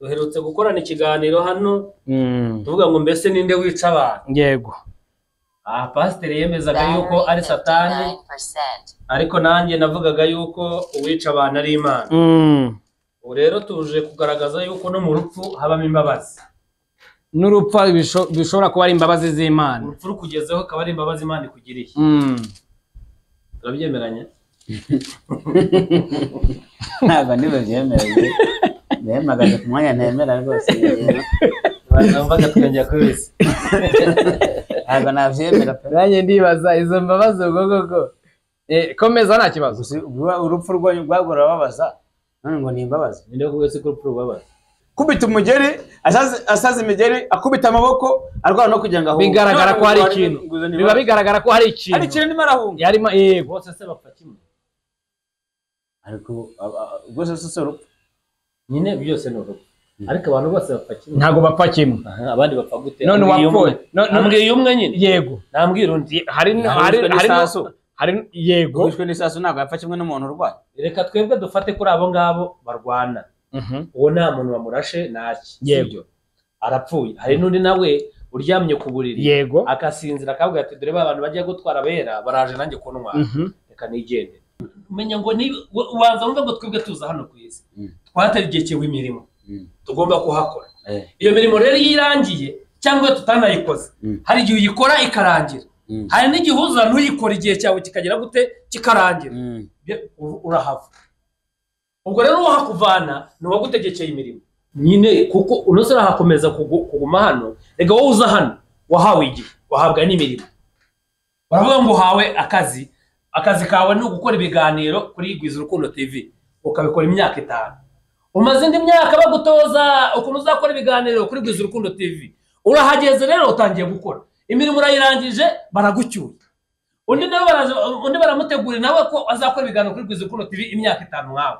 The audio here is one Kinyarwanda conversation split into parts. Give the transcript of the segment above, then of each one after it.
duherutse gukorana ikiganiro hano tuvuga ngo mbese ninde wica abantu. Yego. Pasiteri yemezaga yuko ari Satani, ariko nanjye navugaga yuko uwica abantu ari Imana. Ubu rero tuje kugaragaza yuko no mu rupfu habamo imbabazi. N'urupfu bishobora kuba ari imbabazi z'Imana. Urupfu rukugezeho akaba ari imbabazi Imana ikugiriye. Turabyemeranya? Ntabwo ndibyemeranye. Ndemagaje ku mwanya ntemera rwose. Bazamvaga twongera kubisa. Ntabwo navyemera pe. Nanjye ndibaza izo mbabazi ubwo komeza nta kibazo. Urupfu rwanyu rwagora babaza. None ngo ni imbabazi. Ninde kugese ko urupfu rubabaza? Kubita umugeri asaza imigeri akubita amaboko arwana no kugira ngo aho bigaragara ko hari ikintu. Biba bigaragara ko hari ikintu. Hari ikintu marahunga. Yarimo yego bose se bapfa kimwe. Ariko ubwo se urupfu. Nyine byose no urupfu. Ariko abantu bose bapfa kimwe. Ntago bapfa kimwe. Abandi bapfa gute? None wapfuye. Nambwiye umwe nyine. Yego. Nambwira undi hari yego. Wishwe n'isasu ntago yapfa kimwe n'umuntu urwaye. Reka twebwe dufate kuri abo ngabo barwana. Uwo nta muntu wamurashe naki. Yego. Arapfuye. Hari n'undi nawe uryamye ku buriri. Yego. Akasinzira akavuga ati dore abantu bagiye gutwara bera baraje nanjye kuntwara. Reka nigende. Umenya ngo ni ubanza wumva ngo twebwe tuza hano ku isi. Twategekewe imirimo. Tugomba kuhakora. Iyo mirimo rero yirangiye cyangwa tutanayikoze. Hari igihe uyikora ikarangira. Hari n'igihe uza ntuyikora igihe cyawe kikagera gute kikarangira. Urahava. Ubwo rero wahakuvana ni wagutegekeye imirimo. Nyine kuko unosora hakomeza kuguma hano. Rega wowe uza hano wahawe igihe, wahabwa n'imirimo. Baravuga ngo hawe akazi kawe no gukora ibiganiro kuri Gwiza Urukundo TV. Ukabikora imyaka 5. Umaze indi myaka bagutoza ukuntu uzakora ibiganiro kuri Gwiza Urukundo TV. Urahageze rero utangiye gukora. Imirimo urayirangije baragucyuye. Undi baramutegura nawe ko azakora ibiganiro kuri Gwiza Urukundo TV imyaka 5 nkawe.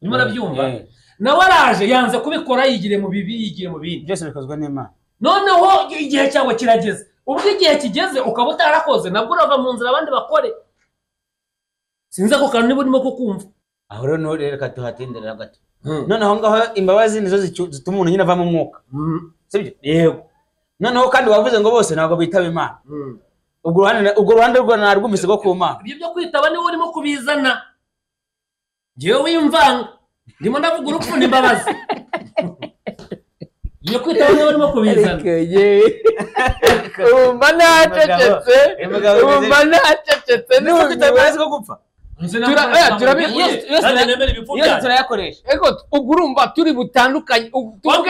Urimo urabyumva? Nawe araje yanze kubikora yigire mu bibi yigire mu bindi. Byose bikozwe n'Imana. Noneho igihe cyawe kirageze. Ubwo igihe kigeze ukaba utarakoze nabwo urava mu nzira abandi bakore. Sinza ko kantu nibo kukumva. Aho rero no reka tuhatindira gato. Noneho ngaho imbabazi nizo zituma umuntu nyine ava mu mwuka. Sibyo? Yego. Noneho kandi wavuze ngo bose ntabwo bitaba Imana. Ubwo ruhande rwo narwumvise ko ku Mana. Ibyo byo kwitaba niwe urimo kubizana. Jewe wimvanga. Ndimo ndavuga urupfu n'imbabazi. Iyo kwitaba niwe urimo kubizana. Umva nacecetse Niwe kwitaba ko gupfa. Turayakoresha. Ego ugurumva turi butandukanye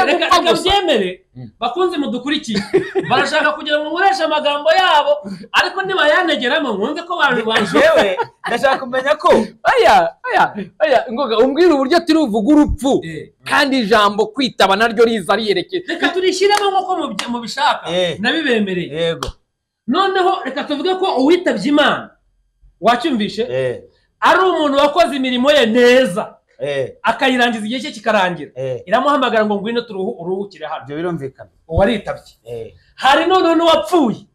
reka byemere bakunze mudukurikiye barashaka kugira ngo nkoreshe amagambo yabo ariko nibayanegeramo mwumve ko bantu jewe ndashaka kumenya ko aya ngoga umbwira uburyo turi uvuga urupfu kandi ijambo kwitaba naryo riza riyerekeye. Reka turishyiremo nk'uko mu bishaka nabibemereye. Yego. Noneho reka tuvuge ko uwitabye Imana wacyumvishe ari umuntu wakoze imirimo ye neza akayirangiza igihe cye kikarangira iramuhamagara ngo ngwino turuhukire hano. Byo birumvikana. Uwaritabye. Hari none n'uwapfuye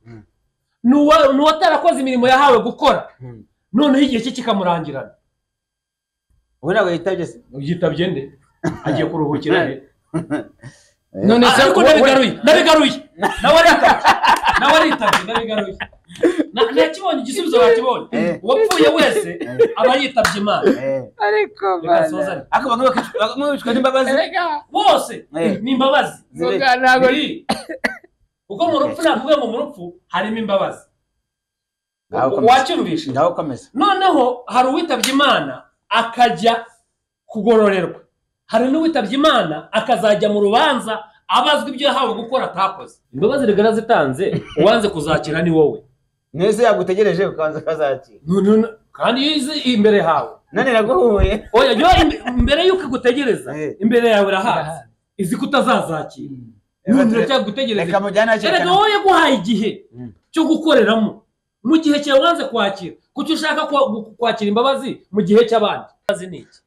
n'uwatarakoze imirimo yahawe gukora noneho igihe cye kikamurangirana. Ubu ntabwo yitabye se? Yitabye nde agiye kuruhukira he? None se ariko nabigaruye nawe aritabye nabigaruye. Nakibonye igisubizo bakibonye. Uwapfuye wese aba yitabye Imana. Ariko abantu bishwe n'imbabazi bose ni imbabazi. Ntabwo kuko mu rupfu navuga ngo mu rupfu harimo imbabazi. Wacyumvishe? Ngaho komeza. Noneho hari uwitabye Imana akajya kugororerwa. Hari n'uwitabye Imana akazajya mu rubanza abazwa ibyo yahawe gukora atakoze. Imbabazi rigara zitanze uwanze kuzakira ni wowe. Nese yagutegereje ukanza kazakira. Kandi yize imbere hawe. Nani naguhuye? Oya yo imbere yuko gutegereza imbere yawe rahaza. Izi kutazazakira. None cyagutegereza. Reka mujyana cyane. Reka wowe guhaye igihe cyo gukoreramo. Mu gihe cyawe wanze kwakira. Kuki ushaka kwakira imbabazi mu gihe cy'abandi? Imbabazi ni iki?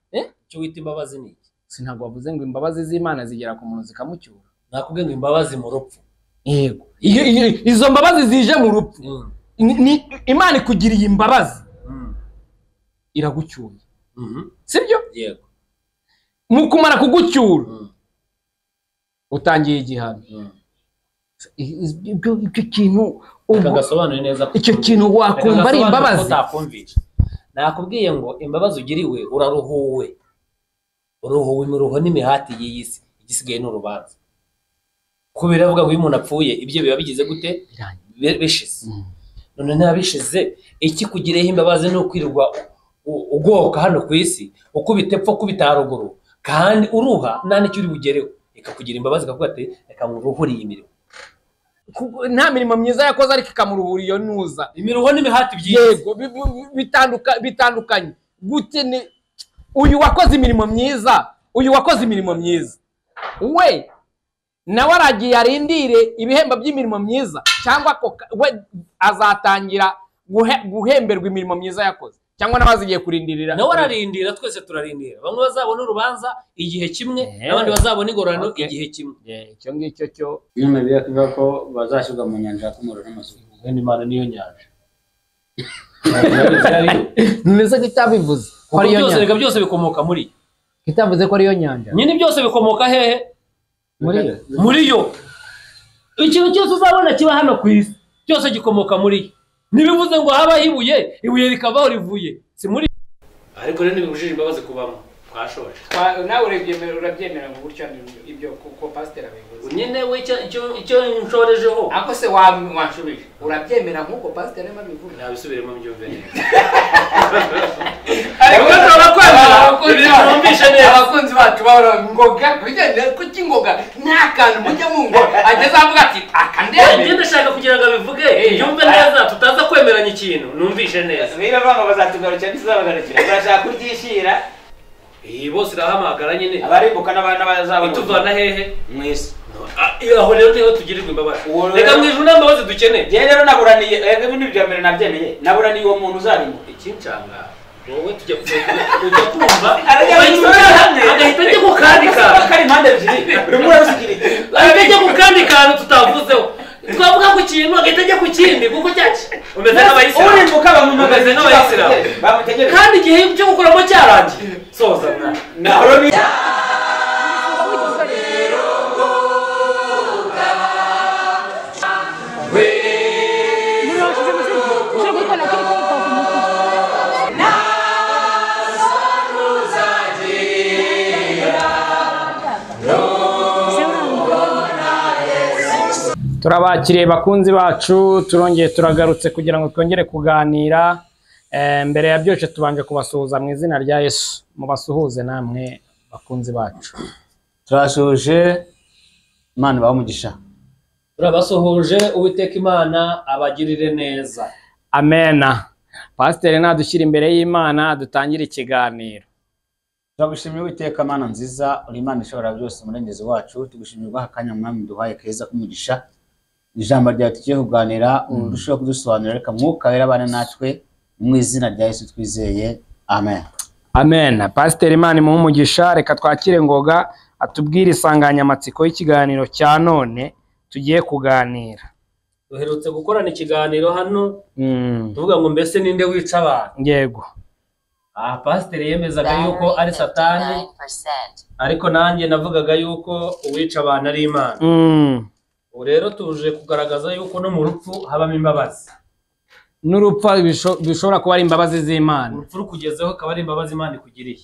Cyo wita imbabazi ni iki? Sintabwo wavuze ngo imbabazi z'Imana zigera ku muntu zikamucyura. Nakubwiye ngo imbabazi mu rupfu. Yego. Izo mbabazi zije mu rupfu. Imana ikugiriye imbabazi. Iragucyuye. Sibyo? Yego. Mu kumara kugucyura utangiye igihano ibyo kintu ukagasobanura neza icyo kintu wakumva ari imbabazi utakumvisha nakubwiye ngo imbabazi ugiriwe uraruhuwe imiruho n'imihati y'iyisi igisigaye n'urubanza kubera avuga ngo iyo umuntu apfuye ibyo biba bigize gute bishize none nabishize iki kugireho imbabazi no kwirirwa ugoka hano ku isi ukubita epfo kubita haruguru kandi uruha nta nicyo uri bugereho ikakugira imbabazi kavuga ati reka nguruhuriye imirimo nta mirimo myiza yakoze ariko ikamuruhura iyo nuza imiruho n'imihati yego bitandukanye gute ni uyu wakoze imirimo myiza we nawe aragiye arindire ibihembo by'imirimo myiza cyangwa we azatangira guhemberwa imirimo myiza yakoze cyangwa n'abazigiye kurindirira nawe ararindira twese turarindira bamwe bazabona urubanza igihe kimwe n'abandi bazabona ingororano igihe kimwe icyo ngicyo cyo nyuma bivuga ko bazashyirwa mu nyanja y'umuriro n'amazuku kandi Imana niyo nyanja neza kitabivuze ko ariyo nyanja byose bikomoka muri kitavuze ko ariyo nyanja nyine byose bikomoka hehe muri yo ikintu cyose uzabona kiba hano ku isi cyose gikomoka muri yo ntibivuze ngo habaho ibuye rikavaho rivuye si muri ariko rero ntibibujije imbabazi kubamo twashoje nawe urabyemera ngo gutyo ibyo kuko pasiteri abivuze nyine we icyo nshorejeho ako se wanshubije urabyemera nk'uko pasiteri arimo abivuga nabisubiremo mbyumve neza ariko turakwemera numvishe neza abakunzi bacu bahora ngoga kugenda ku kingoga nta kantu mujya mu ngo ageze avuga ati akandebe ngende ndashaka kugira ngo abivuge yumve neza tutaza kwemeranya ikintu numvishe neza niba banga bazatugarukira ntizabagarukira barashaka kuryishira bose irahamagara nyine abaribuka n'abana bazabona ituvana hehe mwese aho rero niho tugirirwa imbabazi reka mwijuru n'ambabazi dukeneye je rero naburaniye ibintu bya mbere nabyemeye naburaniye uwo muntu uzarimo ikincanga wowe tujya kumva agahita ajya ku kandi kantu kari impande ebyiri urimo urarusigirira agahita ajya ku kandi kantu tutavuzeho twavuga ku kintu agahita ajya ku kindi kuko cyaki umeze nk'abayisilamu urimbuka bamumagaze nk'abayisilamu bamutegereje kandi igihe cyo gukuramo cyarangiye soza naho ni turabakiriye bakunzi bacu turongeye turagarutse kugira ngo twongere kuganira mbere ya byose tubanje kubasuhuza mu izina rya Yesu mubasuhuze namwe bakunzi bacu turashoje Imana bamugisha turabasuhuje Uwiteka Imana abagirire neza amena pasiteri nadushyira imbere y'Imana dutangira ikiganiro turagushimira Uwiteka Mana nziza uri Imana ishobora byose umurengezi wacu tugushimira akanya mwami duhaye keza kumugisha ijambo ryawe tugiye kuganira urushaho kudusobanurira reka mwuka wera abane natwe mu izina rya Yesu twizeye amen amen pasiteri Imana imuhe umugisha reka twakire ngoga atubwire insanganyamatsiko y'ikiganiro cya none tugiye kuganira duherutse gukorana ikiganiro hano tuvuga ngo mbese ninde wica abantu yego pasiteri yemezaga yuko ari satani ariko nanjye navugaga yuko uwica abantu ari Imana ubu rero tuje kugaragaza yuko no mu rupfu habamo imbabazi n'urupfu bishobora kuba ari imbabazi z'Imana urupfu rukugezeho akaba ari imbabazi Imana ikugiriye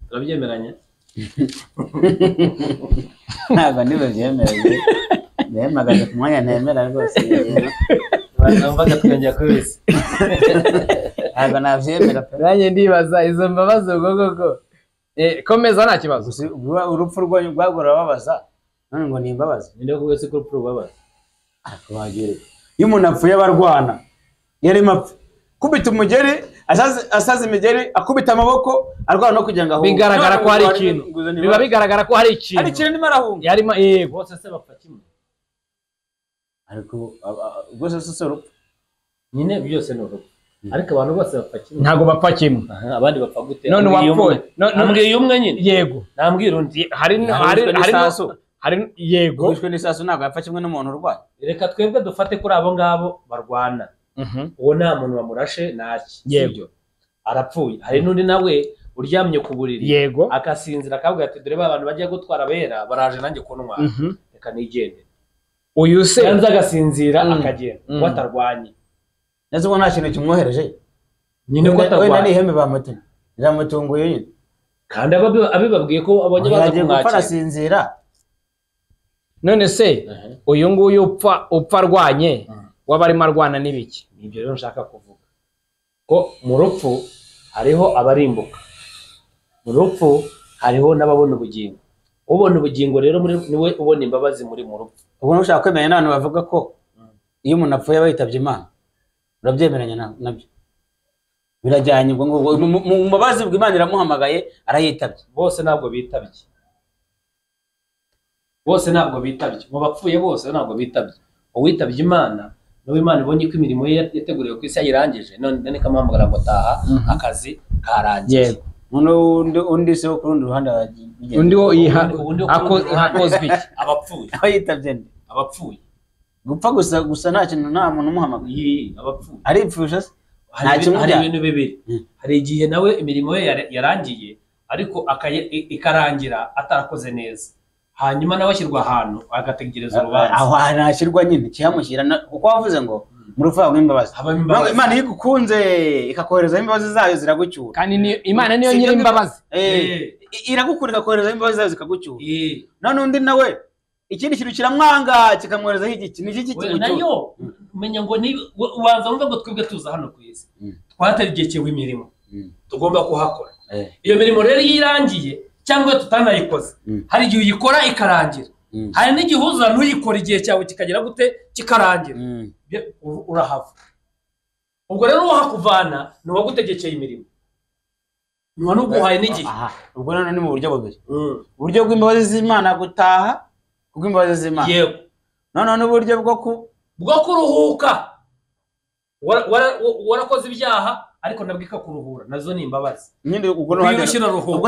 turabyemeranya ntabwo ndibyemereye ndemagaze ku mwanya ntemera rwose numvaga twongera kubisa ntabwo nabyemera nanjye ndibaza izo mbabazi ubwo komeza nta kibazo urupfu rwagora babaza none ngo ni imbabazi ninde kuwese ko urupfu rubabaza akabagire iyo umuntu apfuye abarwana yari mapfa kubita umugeri asaza imigeri akubita amaboko arwana no kugira ngo ahunge bigaragara ko hari ikintu biba bigaragara ko hari ikintu hari ikintu ndimo arahunga yarimo bose se bapfa kimwe ariko rwose si urupfu nyine byose ni urupfu ariko abantu bose bapfa kimwe ntago bapfa kimwe abandi bapfa gute none wapfuye nambwiye umwe nyine yego nambwira undi hari yego wishwe n'isasu ntabwo yapfa kimwe n'umuntu urwaye reka twebwe dufate kuri abo ngabo barwana uwo nta muntu wamurashe ntaki yego arapfuye hari n'undi nawe uryamye ku buriri yego akasinzira akavuga ati dore ba bantu bagiye gutwara abera baraje nanjye kuntwara reka nigende uyu se yanze agasinzira akagenda watarwanye neza ubwo nta kintu kimwohereje nyine ko atarwanye wenda n'ihembe bamutumye riramutunguye nyine kandi abibabwiye ko abonye baza kumwakira arasinzira none se uyu nguyu upfa arwanye waba arimo arwana n'ibiki nibyo rero nshaka kuvuga ko mu rupfu hariho abarimbuka mu rupfu hariho n'ababona ubugingo ubona ubugingo rero niwe ubona imbabazi muri mu rupfu ubwo nushaka kwemenya n'abantu bavuga ko iyo umuntu apfuye aba yitabye Imana urabyemeranya nabyo birajyanye ubwo ngo mu mbabazi bw'Imana iramuhamagaye arayitabye bose ntabwo bitabye mu bapfuye bose ntabwo bitabye uwitabye Imana n'uwo Imana ibonye ko imirimo ye yateguriwe ku isi yayirangije none ikamuhamagara ngo taha akazi karangiye undi se ku rundi ruhande undi wo hakozwe iki abapfuye aho yitabye nde abapfuye gupfa gusa nta kintu nta muntu umuhamagaye abapfuye aripfusha se hari ibintu bibiri hari igihe nawe imirimo ye yarangiye ariko ikarangira atarakoze neza hanyuma nawe ashyirwa ahantu agategereza urubanza aho hanashyirwa nyine kihamushyira kuko wavuze ngo mu rupfu habamo imbabazi Imana iyo igukunze ikakoherezaho imbabazi zayo ziragucyura kandi Imana niyo nyiri imbabazi iragukura ikakoherezaho imbabazi zayo zikagucyura none undi nawe ikindi kintu kiramwanga kikamwoherezaho igiki ni iki kimucyura nayo umenya ngo ubanza wumve ngo twebwe tuza hano ku isi twategekewe imirimo tugomba kuhakora iyo mirimo rero iyo irangiye cyangwa tutanayikoze hari igihe uyikora ikarangira hari n'igihe uza ntuyikora igihe cyawe kikagera gute kikarangira urahava ubwo rero uwahakuvana ni uwagutegekeye imirimo niba n'uguhaye n'igihe ubwo none ni mu buryo bubiri uburyo bw'imbabazi z'Imana gutaha kubw'imbabazi z'Imana yego none n'uburyo bwo kuruhuka warakoze ibyaha ariko nabwo ikakuruhura nazo ni imbabazi nyine ubwo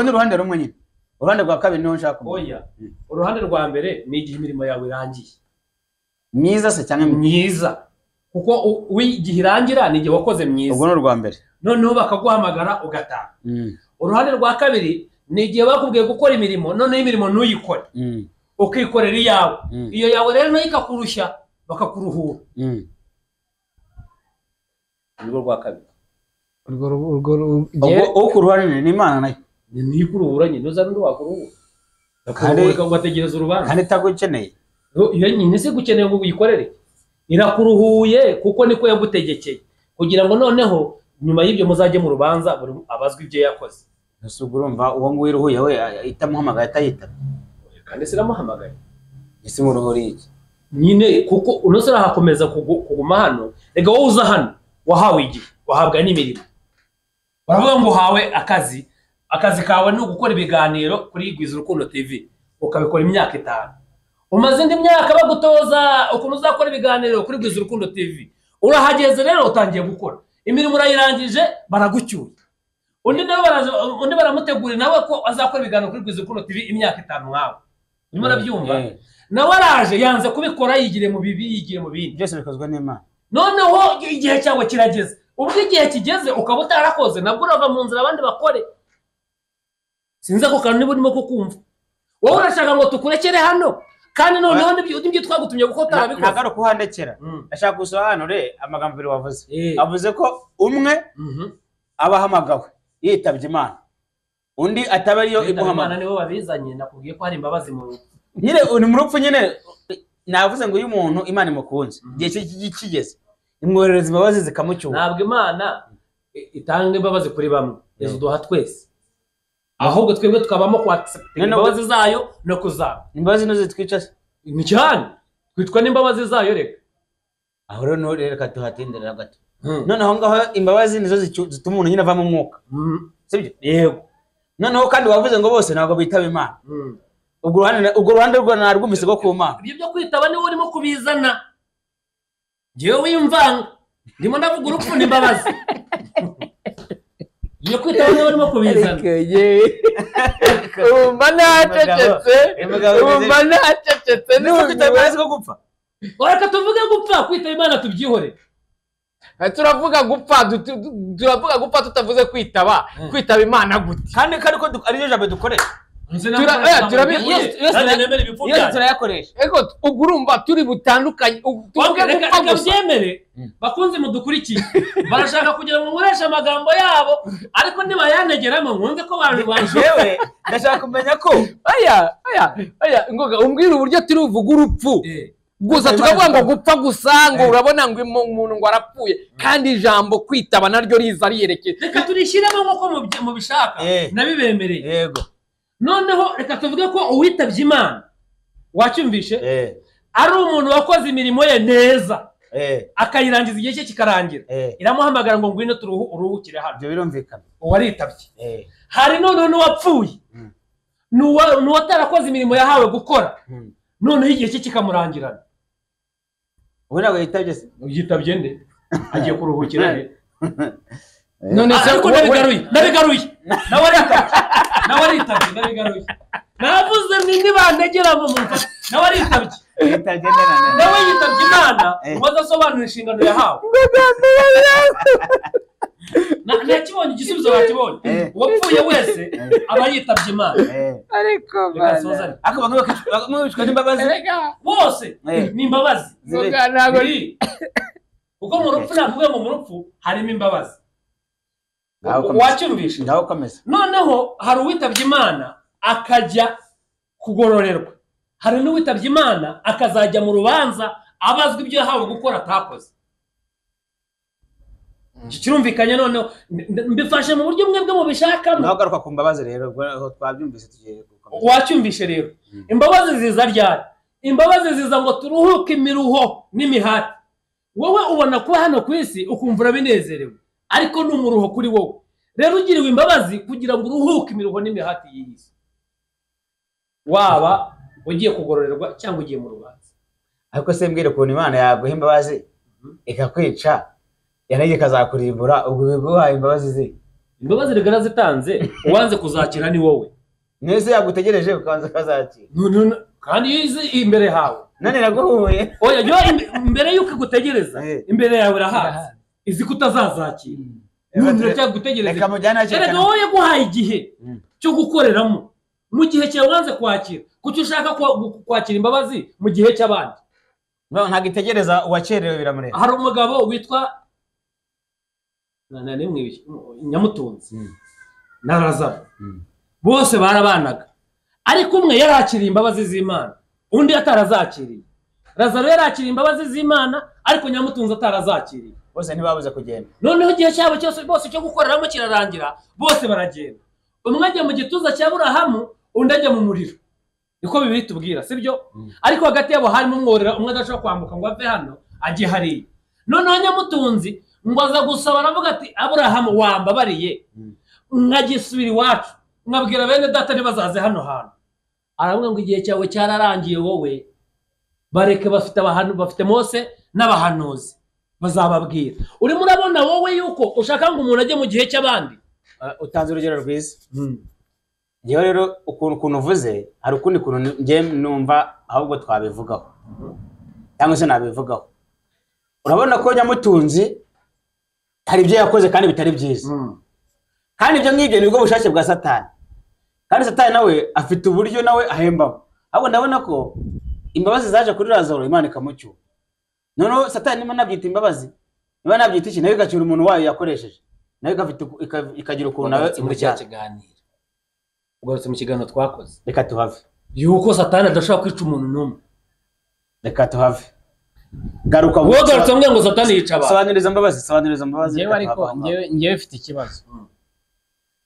ni uruhande rumwe nyine uruhande rwa kabiri niho nshaka oya uruhande rwa mbere ni igihe imirimo yawe irangiye myiza se cyangwa myiza kuko igihe irangira ni igihe wakoze myiza ubwo ni urwa mbere noneho bakaguhamagara ugataha uruhande rwa kabiri ni igihe bakubwiye gukora imirimo noneho imirimo ntuyikore ukikorera iyawe iyo yawe rero nayo ikakurushya bakakuruhura urwo rwa kabiri urwo ku ruhande ni Imana nayo niyo ikuruhura nyine uza n'undi wakuruhura ugategereza urubanza kandi itagukeneye iyo nyine se gukeneye ngo uyikorere irakuruhuye kuko niko yagutegekeye kugira ngo noneho nyuma y'ibyo muzajye mu rubanza buri abazwa ibyo yakoze ese urumva uwo nguwo iruhuye we itamuhamagaye atayitaba kandi siramuhamagaye ese muruhuri iki nyine kuko unosera hakomeza kuguma hano rega wowe uza hano wahawe igihe wahabwa n'imirimo baravuga ngo uhawe akazi kawe ni ugukora ibiganiro kuri Gwiza Urukundo TV ukabikora imyaka 5 umaze indi myaka bagutoza ukuntu uzakora ibiganiro kuri Gwiza Urukundo TV urahageze rero utangiye gukora imirimo urayirangije baragucyuye undi baramutegura nawe ko azakora ibiganiro kuri Gwiza Urukundo TV imyaka 5 mwawe nyuma nabyumva nawe araje yanze kubikora yigire mu bibi yigire mu bindi byose bikozwe n'Imana noneho igihe cyawe kirageze ubwo igihe kigeze ukaba utarakoze nabwo urava mu nzira abandi bakore sinza ko kantu niba urimo kukumva wowe urashaka ngo tukurekere hano kandi noneho nibyo twagutumye gukora utarabikoze ntabwo ari ukuhandekera ashaka gusobanure amagambo abiri wavuze avuze ko umwe abahamagawe yitabye Imana undi ataba ariyo imuhamagara Imana nibo babizanye nakubwiye ko hari imbabazi mu rupfu nyine uri mu rupfu nyine navuze ngo uyu muntu Imana imukunze igihe kigeze imwoherereza imbabazi zikamucyura ntabwo Imana itanga imbabazi kuri bamwe izuduha twese ahubwo twebwe tukabamo kwa imbabazi zayo no kuzaba imbabazi no zitwica ni cyane twitwa n'imbabazi zayo reka aho rero no reka tuhatindira gato noneho ngaho imbabazi nizo zituma umuntu nyine ava mu mwuka sibyo yego noneho kandi wavuze ngo bose ntabwo bitaba Imana ubwo ruhande rwo narwumvise ko ku Mana ibyo byo kwitaba niwe urimo kubizana jewe wimvanga ndimo ndavuga urupfu n'imbabazi iyo kwitaba niwe urimo kubizana umva nacecetse niwe kwitaba imbabazi ko gupfa reka tuvuge gupfa kwitaba Imana tubyihore turavuga gupfa tutavuze kwitaba Imana gute kandi ko ari jambo dukoresha turayakoresha ego ugurumva turi butandukanye tuvuge gupfa byemere bakunze mudukurikiye barashaka kugira ngo mureshe amagambo yabo ariko nibayanegeramo mwumve ko jewe ndashaka kumenya ko aya ngoga umbwira uburyo turi uvuga urupfu gusa tukavuga ngo gupfa gusa ngo urabona ngo umuntu ngo arapfuye kandi ijambo kwitaba naryo riza riyerekeye reka turishiremo nko mu bishaka nabibemereye yego noneho reka tuvuge ko uwitabye Imana wacyumvishe ari umuntu wakoze imirimo ye neza akayirangiza igihe cye kikarangira iramuhamagara ngo ngwino turuhukire hano byo birumvikana uwaritabye hari none n'uwapfuye n'uwatarakoze imirimo yahawe gukora noneho igihe cye kikamurangirana ubu ntabwo yitabye nde agiye kuruhukira he none se ariko nabigaruye nawe aritabye nabigaruye navuze nibandegera mu mufata nawe aritabye nawe yitabye Imana wazasobanura inshingano yahawe nakibonye igisubizo bakibonye uwapfuye wese aba yitabye Imana ariko bamwicwa n'imbabazi bose ni imbabazi kuko mu rupfu navuga ngo mu rupfu harimo imbabazi wacyumvishe noneho hari uwitabye Imana akajya kugororerwa hari n'uwitabye Imana akazajya mu rubanza abazwa ibyo yahawe gukora atakoze kirumvikanye noneho mbifashe mu buryo mwebwe mu bishakamo nagaruka ku mbabazi rero twabyumvise tugiye wacyumvishe rero imbabazi ziza ryari imbabazi ziza ngo turuhuke imiruho n'imihati wowe ubona kuba hano ku isi ukumva urabinezerewe ariko ni umuruho kuri wowe rero ugiriwe imbabazi kugira ngo uruhuke imiruho n'imihati y'isi waba ugiye kugororerwa cyangwa ugiye mu rubanza ariko se mbwire ukuntu Imana yaguha imbabazi ikakwica yanege kazakurimbura ubwo biguhaye imbabazi ze imbabazi rigara zitanze uwanze kuzakira ni wowe nese yagutegereje ukanza kazakira kandi yize imbere hawe nane naguhuye oya yo imbere yuko gutegereza imbere yawe rahazi izi kutazazakira none cyagutegereza reka wowe guhaye igihe cyo gukoreramo mu gihe cyawe wanze kwakira kuki ushaka kwakira imbabazi mu gihe cy'abandi ntabwo itegereza uwakerewe biramureba hari umugabo witwa Nyamutunzi na Lazaro bose barabanaga ariko umwe yarakiriye imbabazi z'Imana undi atarazakiriye Lazaro yarakiriye imbabazi z'Imana ariko Nyamutunzi atarazakiriye bose ntibabuze kugenda noneho igihe cyabo cyose bose cyo gukoreramo kirarangira bose baragenda umwe ajya mu gituza cya Aburahamu undi ajya mu muriro niko bibiri tubwira sibyo ariko hagati yabo harimo umworera umwe adashobora kwambuka ngo ave hano ajye hariya noneho Nyamutunzi ngo aza gusaba aravuga ati Aburahamu wambabariye nkagisubira iwacu nkabwira bene data ntibazaze hano hantu aravuga ngo igihe cyawe cyararangiye wowe bareke bafite Mose n'abahanuzi bazababwira urimo urabona wowe yuko ushaka ngo umuntu ajye mu gihe cy'abandi utanze urugero rwiza ngewe rero ukuntu uvuze hari ukundi kuntu ngiye numva ahubwo twabivugaho cyangwa se nabivugaho urabona ko Nyamutunzi hari ibyo yakoze kandi bitari byiza kandi ibyo ngibyo nibwo bushake bwa Satani kandi Satani nawe afite uburyo nawe ahembamo ahubwo ndabona ko imbabazi zaje kuri Lazaro Imana ikamucyura noneho Satani niba nabyita imbabazi niba nabyita iki nawe igacyura umuntu wayo yakoresheje nawe ikagira ukuntu nawe muri cya kiganiro ugarutse mu kiganiro twakoze reka tuhave yuko Satani adashobora kwica umuntu n'umwe reka tuhave garuka wowe garutse mbwe ngo Satani yica abantu sobanuriza imbabazi ngewe ariko ngewe mfite ikibazo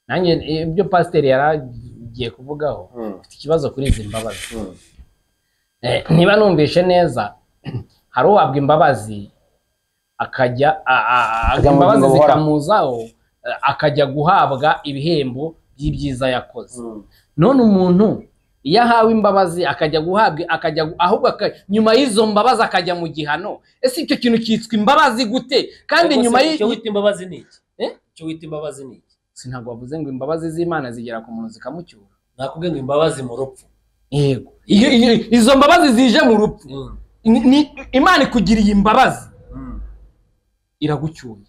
nanjye ibyo pasiteri yaragiye kuvugaho mfite ikibazo kuri izi mbabazi niba numvishe neza hari uwabwa imbabazi akajya imbabazi zikamuzaho akajya guhabwa ibihembo by'ibyiza yakoze none umuntu iyo ahawe imbabazi akajya guhabwa ahubwo nyuma y'izo mbabazi akajya mu gihano ese icyo kintu cyitwa imbabazi gute kandi nyuma y'icyo wita imbabazi ni iki icyo wita imbabazi ni iki sintabwo bavuze ngo imbabazi z'Imana zigera ku muntu zikamucyura nakubwiye ngo imbabazi mu rupfu yego izo mbabazi zije mu rupfu Imana ikugiriye imbabazi iragucyuye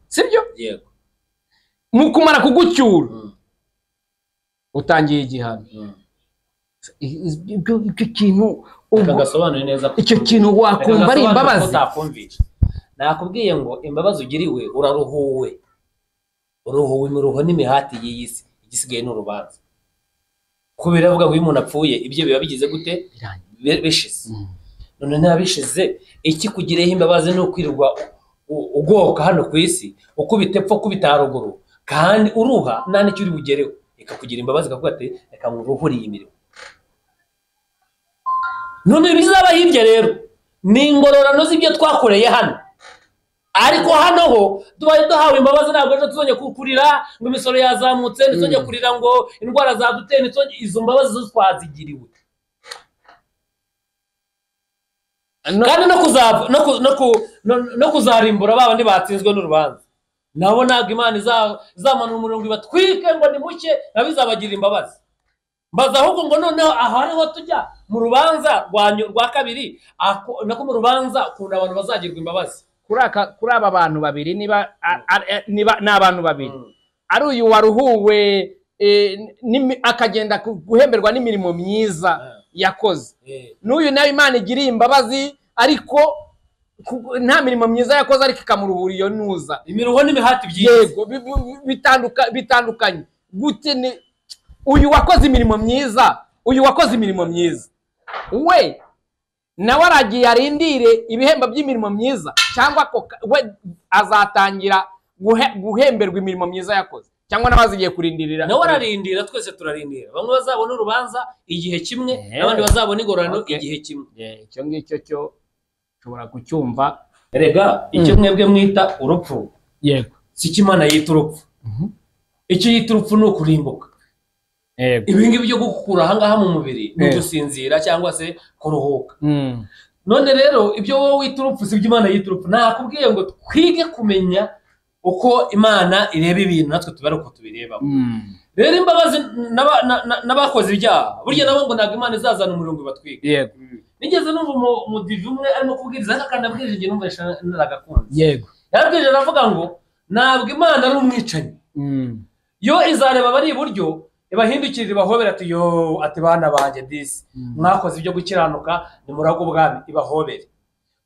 sibyo yego mu kumara kugucyura utangiye igihano ibyo kintu ukagasobanura neza icyo kintu wakumva ari imbabazi nakubwiye ngo imbabazi ugiriwe uraruhuwe imiruho n'imihati y'iyisi igisigaye n'urubanza kubera avuga ngo iyo umuntu apfuye ibyo biba bigize gute bishize none ntabishize iki kugireho imbabazi no kwirirwa ugoka hano ku isi ukubita epfo kubita haruguru kandi uruha nta n'icyo uri bugereho ikakugira imbabazi ikavuga ati reka nguruhuriye imirimo none bizaba hirya rero ni ingororano z'ibyo twakoreye hano ariko hano ho tubaye duhawe imbabazi ntabwo ejo tuzongera kurira ngo imisoro yazamutse ntizongera kurira ngo indwara zaduteye izo mbabazi zo twazigiriwe kandi no kuzarimbura ba bandi batsinzwe n'urubanza nabo ntabwo Imana izamanura umuriro ngo ibatwike ngo ni muke nabo izabagirira imbabazi mbaza ahubwo ngo noneho aho ariho tujya mu rubanza rwa kabiri nako mu rubanza ukuntu abantu bazagirwa imbabazi kuri aba bantu babiri niba ni abantu babiri ari uyu waruhuwe akagenda guhemberwa n'imirimo myiza yakoze n'uyu nawe Imana igiriye imbabazi ariko nta mirimo myiza yakoze ariko ikamuruhura iyo nuza imiruho n'imihati byinshi yego bitandukanye gute uyu wakoze imirimo myiza we nawe aragiye arindire ibihembo by'imirimo myiza cyangwa we azatangira guhemberwa imirimo myiza yakoze cyangwa nawe azigiye kurindirira nawe ararindira twese turarindira bamwe bazabona urubanza igihe kimwe n'abandi bazabona ingororano igihe kimwe icyo ngicyo cyo ushobora kucyumva erega icyo mwebwe mwita urupfu yego si cyo Imana yita urupfu icyo yita urupfu ni ukurimbuka ibi ngibi byo gukura ahangaha mu mubiri ni ugusinzira cyangwa se kuruhuka none rero ibyo wowe wita urupfu si byo Imana yita urupfu nakubwiye ngo twige kumenya uko Imana ireba ibintu natwe tubare uko tubirebamo rero imbabazi n'abakoze ibyaha burya nabo ngo ntabwo Imana izazana umuriro ngo ibatwike yego nigeze numva umudivi umwe arimo kubwiriza kandi abwirije igihe numva naragakunze yego yarabwirije aravuga ngo ntabwo Imana ari umwicanyi yo izareba bari iburyo ibahindukirira ibahobera ati yo ati bana banjye disi mwakoze ibyo gukiranuka nimuraga ubwami ibahobere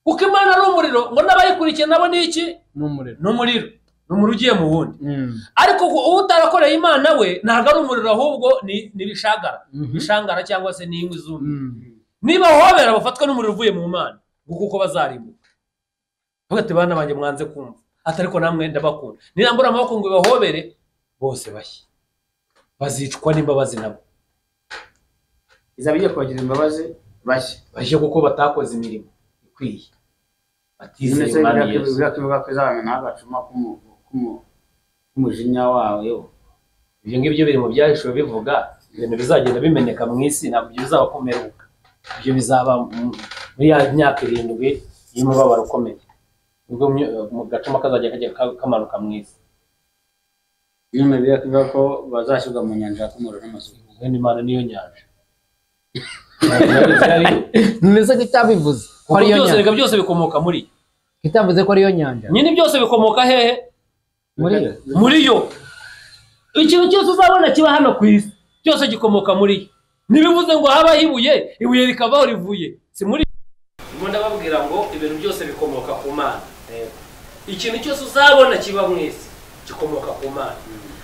kuko Imana ari umuriro ngo n'abayikurikiye nabo ni iki n'umuriro ugiye mu wundi ariko utarakoreye Imana we ntabwo ari umuriro ahubwo ni ibishangara cyangwa se ni inkwi zumye niba hobera bafatwa n'umuriro uvuye mu Mana kuko bazarimbuka vuga ati bana banjye mwanze kumva atariko namwe ndabakunda nirambura amaboko ngo ibahobere bose bashye bazicwa n'imbabazi nabo izabiye kubagira imbabazi bashye kuko batakoze imirimo ikwiye batizeye Imana Yesu bivuga ko izabana n'agacuma k'umujinya wawe ibyo ngibyo biri mu byahishuwe bivuga ibintu bizagenda bimeneka mu isi ntabwo bizaba kumeruka ibyo bizaba muri ya myaka 7 y'umubabaro ukomeye ubwo mu gacuma kazajya kajya kamanuka mu isi nyuma bivuga ko bazashyirwa mu nyanja y'umuriro n'amazuku kandi Imana niyo nyanja neza kitabivuze ko ariyo nyanja byose bikomoka muri kitavuze ko ariyo nyanja nyine byose bikomoka hehe muri yo ikintu cyose uzabona kiba hano ku isi cyose gikomoka muri yo ntibivuze ngo habaho ibuye rikavaho rivuye si muri yo ndababwira ngo ibintu byose bikomoka ku Mana ikintu cyose uzabona kiba mu isi gikomoka ku Mana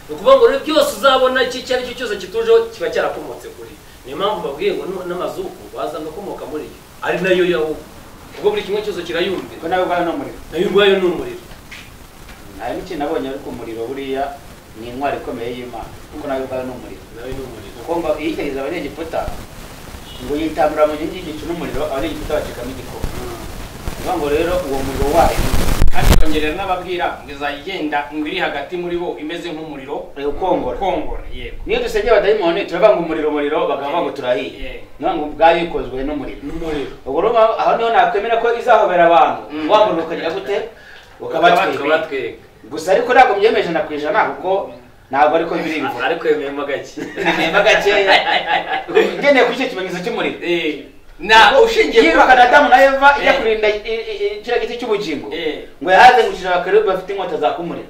ni ukuvuga ngo byose uzabona iki ari cyo cyose kitujeho kiba cyarakomotse kuri niyo mpamvu mbabwiye ngo n'amazuku wazana ukomoka muri yo ari nayo yawo ubwo buri kimwe cyose kirayumvira ko nawe ubwayo n'umuriro nayo ubwayo n'umuriro nta n'ikintu nabonye ariko umuriro buriya ni intwari ikomeye y'Imana kuko nawe ubwayo n'umuriro kuko ngo iyo ikageza abanyegiputa ngo yitamura mu nkingi y'igicu n'umuriro abanyegiputa bacikamo igikoma niyo ngo rero uwo muriro wayo kandi kongerera n'ababwira ngo izagenda ngo iri hagati muri bo imeze nk'umuriro ukongora yego niyo dusengera abadayimoni turabanga umuriro bakavuga ngo turahiye niyo ngo ubwayo ikozwe n'umuriro ubwo rero aho niho nakwemera ko izahobera abantu wa muriro ukagira gute ukabatwika gusa ariko ntabwo mbyemeje na kwijana kuko ntabwo ariko biri bivuga ariko yemeyemo gake ngeneye ku icyo kimenyetso cy'umuriro na ushingiye yirukana Adamu na Eva ijya kurinda kiriya giti cy'ubugingo ngo yahaze gushira abakerubi bafite inkota zakumurira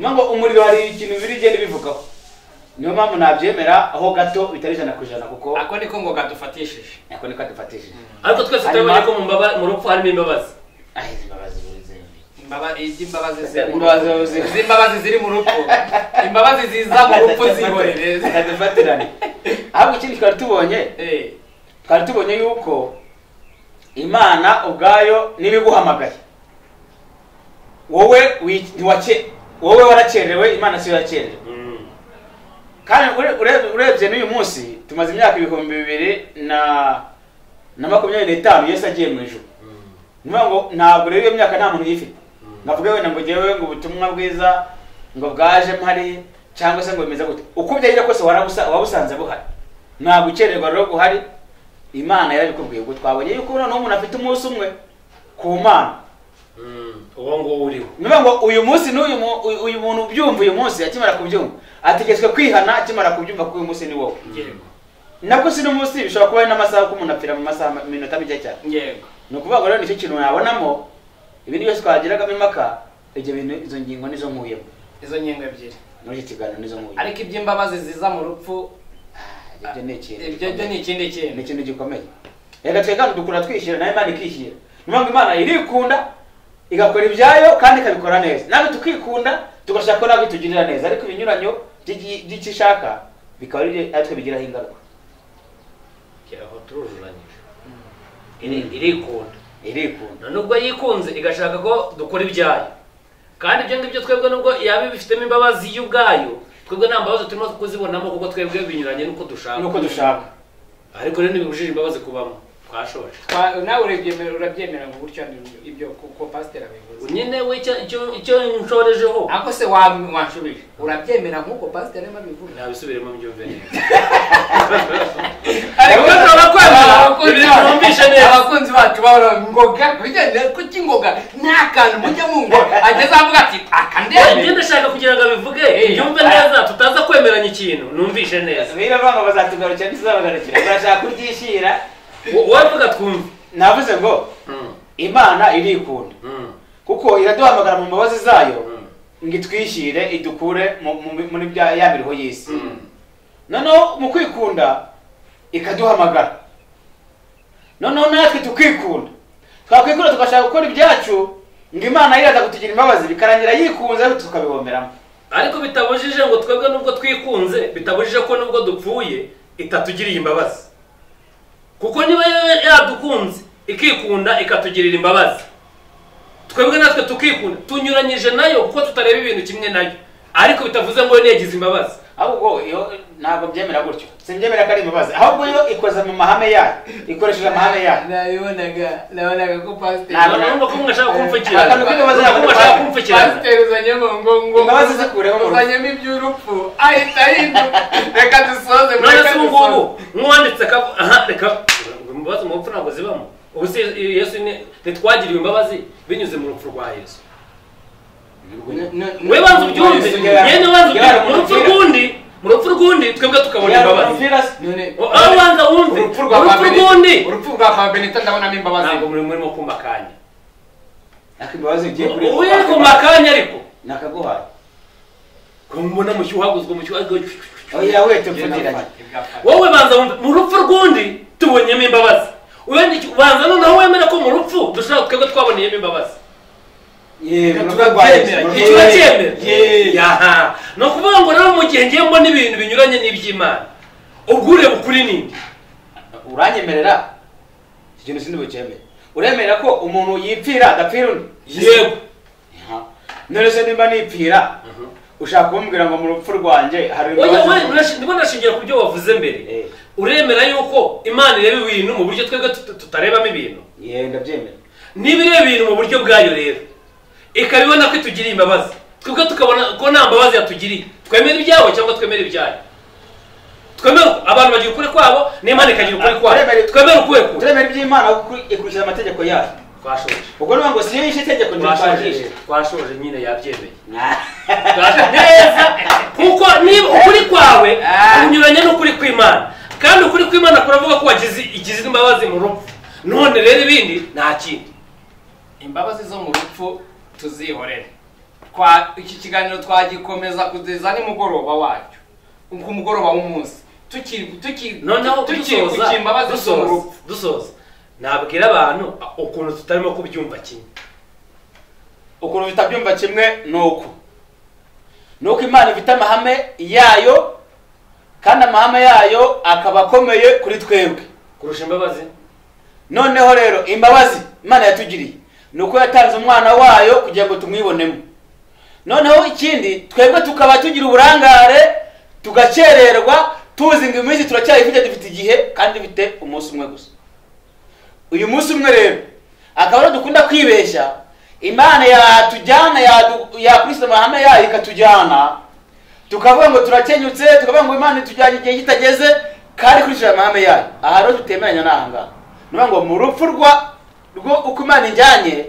ngo umuriro hari ikintu biri genda bivugaho niyo mpamvu nabyemera aho gato bitari 100% kuko ako niko ngo gadufatishije ariko twese turabonye ko mu rupfu harimo imbabazi imbabazi ziri mu rupfu imbabazi ziza mu rupfu zihorereze akadufatirane ahubwo ikindi twari tubonye yuko Imana ubwayo nibiguhamagaye wowe warakerewe Imana siyo yakerewe kandi urebye n'uyu munsi tumaze imyaka 2025 Yesu agiye mu ijuru niyo ngo ntabwo rero iyo myaka nta muntu yifite ngavuga wenda ngo jewe ngo ubutumwa bwiza ngo bwaje mpari cyangwa se ngo bimeze gute uko byagira kose wabusanze buhari ntabwo ukererwa rero guhari Imana yarabikubwiye ngo twabonye yuko none umuntu afite umunsi umwe ku Mana uwo ngo uriho niyo ngo uyu munsi uyu muntu byumva uyu munsi akimara kubyumva ategetswe kwihana akimara kubyumva ko uyu munsi ni wowe nabwo si n'umunsi bishobora kuba n'amasaha ko umuntu apfira mu masaha minota mike cyane yego no kuvuga ngo rero nicyo kintu nabonamo ibindi byose twagiragamo impaka ibyo bintu izo ngingo nizo nkuyemo izo ngingo ebyiri muri iki kiganiro nizo nkuyemo ariko iby'imbabazi ziza mu rupfu ibyo ni ikindi kintu ni ikintu gikomeye reka twe kandi dukura twishyira nayo Imana ikishyira niyo mpamvu Imana irikunda igakora ibyayo kandi ikabikora neza nawe tukikunda tugashaka ko nawe tugirira neza ariko ibinyuranyo by'icyo ishaka bikaba ari atwe bigiraho ingaruka aho turuzuranyije irikunda nubwo yikunze igashaka ko dukora ibyayo kandi ibyo ngibyo twebwe nubwo yaba bifitemo imbabazi y'ubwayo twebwe nta mbabazi turimo kuzibonamo kuko twebwe binyuranye nuko dushaka ariko rero ntibibujije imbabazi kubamo twashoje nawe urabyemera ngo gutyo ibyo kuko pasiteri abivuze nyine we icyo nshorejeho ako se wanshubije urabyemera nk'uko pasiteri arimo abivuga nabisubiremo mbyumve neza ariko abakunzi bacu bahora ngoga kugendera ku kingoga nta kantu mujya mu ngo ageze avuga ati akandebe ndashaka kugira ngo abivuge yumve neza tutaza kwemeranya ikintu numvishe neza biravuga bazatugarukira ntizabagarukira barashaka kuryishyira wavuga twumve navuze ngo Imana irikunda kuko iraduhamagara mu mbabazi zayo ngo itwishyire idukure muri ya miriho y'isi noneho mu kwikunda ikaduhamagara noneho natwe tukikunda twakwikunda tugashaka gukora ibyacu ngo Imana iraza kutugira imbabazi bikarangira yikunze tukabihomberamo ariko bitabujije ngo twebwe nubwo twikunze bitabujije ko nubwo dupfuye itatugiriye imbabazi kuko niba yadukunze ikikunda ikatugirira imbabazi twebwe natwe tukikunda tunyuranyije nayo kuko tutareba ibintu kimwe nayo ariko bitavuze ngo yagize imbabazi ahubwo iyo ntabwo byemera gutyo simbyemera ko ari imbabazi ahubwo yo ikoza mu mahame yayo ikoresheje amahame yayo nabonaga ko pasiteri ntabwo ko mwashaka kumfukira pasiteri uzanyemo ngo imbabazi zikureho mu uzanyemo iby'urupfu ahita yiduka reka dusoze none se ubu ngubu nk'uwanditse reka imbabazi mu rupfu ntabwo zibamo ubu se Yesu ntitwagiriwe imbabazi binyuze mu rupfu rwa Yesu we banza ubyumve yene banza ubyumve mu rupfu rw'undi twebwe tukabona imbabazi aho banza wumve urupfu rwa kwa Benito ndabonamo imbabazi ntabwo murimo kumva akanya imbabazi ugiye kuri ubu yego makanya ariko nakaguhaye kumbona mushyuhaguzwe oya we tupfugiranye wowe banza wumve mu rupfu rw'undi tubonyemo imbabazi banza noneho wemera ko mu rupfu dushobora twebwe twaboneyemo imbabazi no kuvuga ngo rero mu gihe ngiye mbona ibintu binyuranye n'iby'Imana ubwo ureba ukuri ninde uranyemerera ikintu sindi bucyemere uremera ko umuntu yipfira adapfira undi yego none se nimba nipfira ushaka kumbwira ngo mu rupfu rwanjye hari ndimo ndashingira ku byo wavuze mbere uremera yuko Imana ireba ibintu mu buryo twebwe tutarebamo ibintu ndabyemera niba ireba ibintu mu buryo bwayo rero ikabibona ko itugiriye imbabazi twebwe tukabona ko nta mbabazi yatugiriye twemera ibyabo cyangwa twemera ibyayo twemera abantu bagira ukuri kwabo n'Imana ikagira ukuri kwabo twemera ukuri turemera iby'Imana ikurikiza amategeko yayo twashoje ubwo niba ngo siyo yishe itegeko twashoje nyine yabyemeye neza kuko niba ukuri kwawe kunyuranye n'ukuri kw'Imana kandi ukuri kw'Imana kuravuga ko igize imbabazi mu rupfu. None rero ibindi nta kindi. Imbabazi zo mu rupfu tuzihorere. Iki kiganiro twagikomeza kugeza nimugoroba wacyo. Ku mugoroba w'umunsi. Noneho dusoza nabwira abantu ukuntu tutarimo kubyumva kimwe. Ukuntu bitabyumva kimwe nuko Imana ifite amahame yayo kandi amahame yayo akaba akomeye kuri twebwe kurusha imbabazi. Noneho rero imbabazi Imana yatugiriye nuko yatanze umwana wayo kugira ngo tumwibonemo. Noneho ikindi twebwe tukaba tugira uburangare tugacererwa tuzi ngo iminsi turacyayifite dufite igihe kandi dufite umunsi umwe gusa. Uyu munsi umwe rero akaba dukunda kwibeshya Imana yatujyana yakurikiza amahame yayo ikatujyana tukavuga ngo turakenyutse tukavuga ngo Imana itujyanye igihe kitageze kandi kurikije amahame yayo. Aha rero tutemeranya n'ahanga nuvuga ngo mu rupfu rwo uko Imana injyanye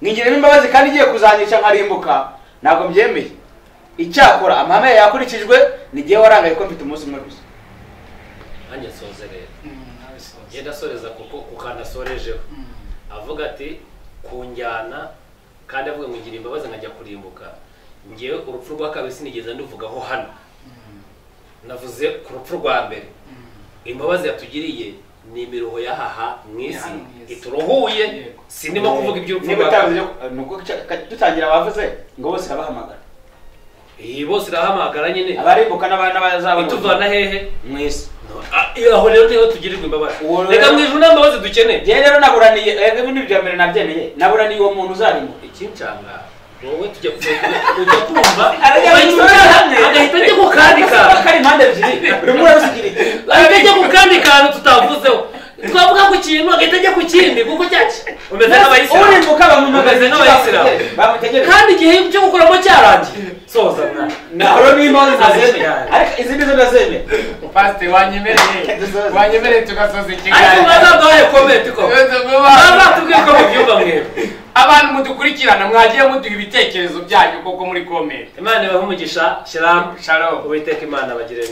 ngingiremo imbabazi kandi igiye kuzanyisha nkarimbuka ntabwo mbyemeye. Icyakora amahame yayo yakurikijwe ni gihe warangaye ko mfite umunsi umwe gusa. Nanjye soze rero genda soreza kuko ukanasorejeho avuga ati kunjyana kandi avuga ngo ngira imbabazi nkajya kurimbuka. Ngewe urupfu rwa kabiri sinigeze nduvugaho hano, navuze ku rupfu rwa mbere. Imbabazi yatugiriye ni imiruho yahaha mwisi ituruhuye. Sindimo kuvuga iby'urupfu rwa kabiri nuko dutangira bavuze ngo bose bahamagara. Bose irahamagara nyine abarimbuka n'abana bazabona ituvana hehe mwisi. Aho rero niho tugirirwa imbabazi. Reka mwijuru n'ambabazi dukeneye. Je rero naburaniye ibindi bya mbere nabyemeye. Naburaniye uwo muntu uzarimbuka. Ikincanga wowe tujya kumva agahita ajya ku kandi kantu kari impande ebyiri buri umwe rusigiri agahita ajya ku kandi kantu tutavuzeho. Twavuga ku kintu agahita ajya ku kindi kuko cyaki umeze nk'abayisilamu. Urimbuka bamumagaze nk'abayisilamu kandi igihe cyo gukoramo cyarangiye. Soza naho n'imbabazi nazemeye ariko izindi zo nazemeye. Pastor wanyemereye tugasoza ikiganiro. Ariko bazadaye comment ko bazatubwira ko mubyumva mwe. Abantu mudukurikirana mwagiye muduha ibitekerezo byanyu koko muri comment. Imana ibahe umugisha. Shalom. Shalom. Uwiteka Imana bagire